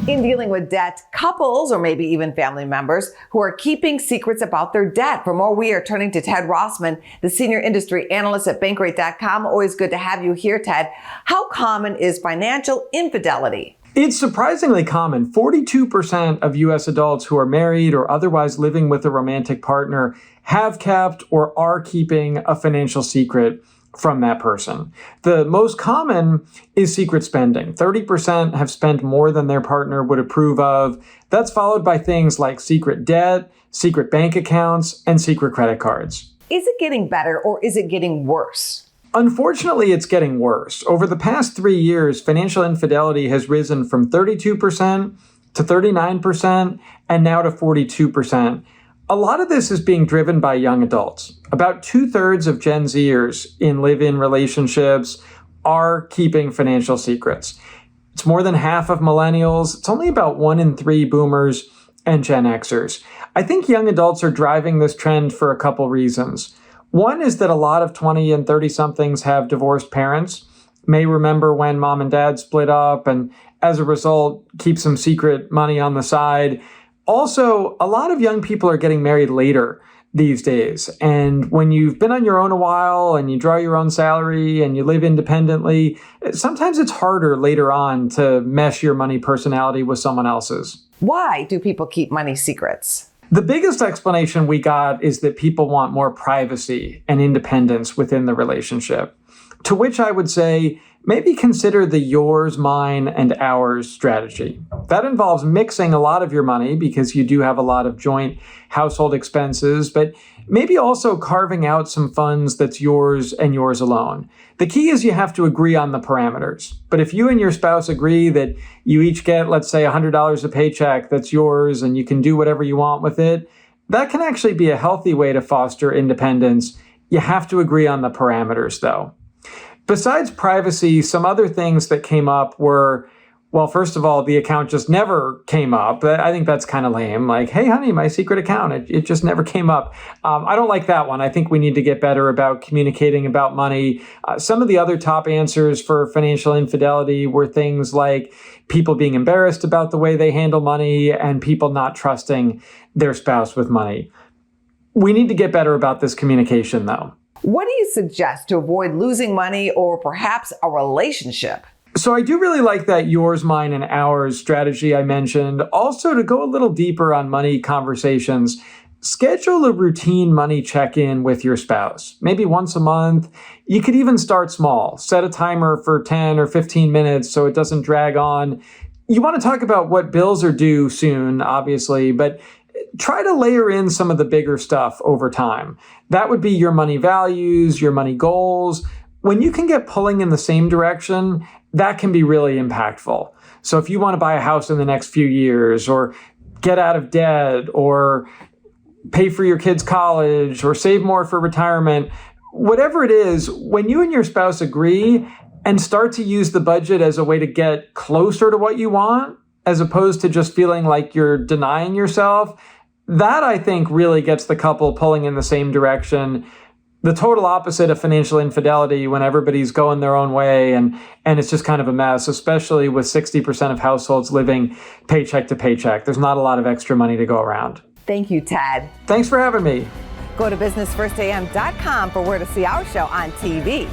In dealing with debt, couples or maybe even family members who are keeping secrets about their debt. For more, we are turning to Ted Rossman, the senior industry analyst at Bankrate.com. Always good to have you here, Ted. How common is financial infidelity? It's surprisingly common. 42% of U.S. adults who are married or otherwise living with a romantic partner have kept or are keeping a financial secret from that person. The most common is secret spending. 30% have spent more than their partner would approve of. That's followed by things like secret debt, secret bank accounts, and secret credit cards. Is it getting better or is it getting worse? Unfortunately, it's getting worse. Over the past 3 years, financial infidelity has risen from 32% to 39% and now to 42%. A lot of this is being driven by young adults. About 2/3 of Gen Zers in live-in relationships are keeping financial secrets. It's more than half of millennials. It's only about 1 in 3 boomers and Gen Xers. I think young adults are driving this trend for a couple reasons. One is that a lot of 20 and 30-somethings have divorced parents, may remember when mom and dad split up, and as a result, keep some secret money on the side. Also, a lot of young people are getting married later these days. And when you've been on your own a while and you draw your own salary and you live independently, sometimes it's harder later on to mesh your money personality with someone else's. Why do people keep money secrets? The biggest explanation we got is that people want more privacy and independence within the relationship. To which I would say, maybe consider the yours, mine, and ours strategy. That involves mixing a lot of your money because you do have a lot of joint household expenses, but maybe also carving out some funds that's yours and yours alone. The key is you have to agree on the parameters. But if you and your spouse agree that you each get, let's say, $100 a paycheck that's yours and you can do whatever you want with it, that can actually be a healthy way to foster independence. You have to agree on the parameters, though. Besides privacy, some other things that came up were, well, first of all, the account just never came up. I think that's kind of lame. Like, hey, honey, my secret account, it just never came up. I don't like that one. I think we need to get better about communicating about money. Some of the other top answers for financial infidelity were things like people being embarrassed about the way they handle money and people not trusting their spouse with money. We need to get better about this communication, though. What do you suggest to avoid losing money or perhaps a relationship? So I do really like that yours, mine, and ours strategy I mentioned. Also, to go a little deeper on money conversations, schedule a routine money check-in with your spouse, maybe once a month. You could even start small. Set a timer for 10 or 15 minutes so it doesn't drag on. You want to talk about what bills are due soon, obviously, but try to layer in some of the bigger stuff over time. That would be your money values, your money goals. When you can get pulling in the same direction, that can be really impactful. So if you want to buy a house in the next few years, or get out of debt, or pay for your kids' college, or save more for retirement, whatever it is, when you and your spouse agree and start to use the budget as a way to get closer to what you want, as opposed to just feeling like you're denying yourself, that I think really gets the couple pulling in the same direction. The total opposite of financial infidelity, when everybody's going their own way and it's just kind of a mess, especially with 60% of households living paycheck to paycheck. There's not a lot of extra money to go around. Thank you, Ted. Thanks for having me. Go to businessfirstam.com for where to see our show on TV.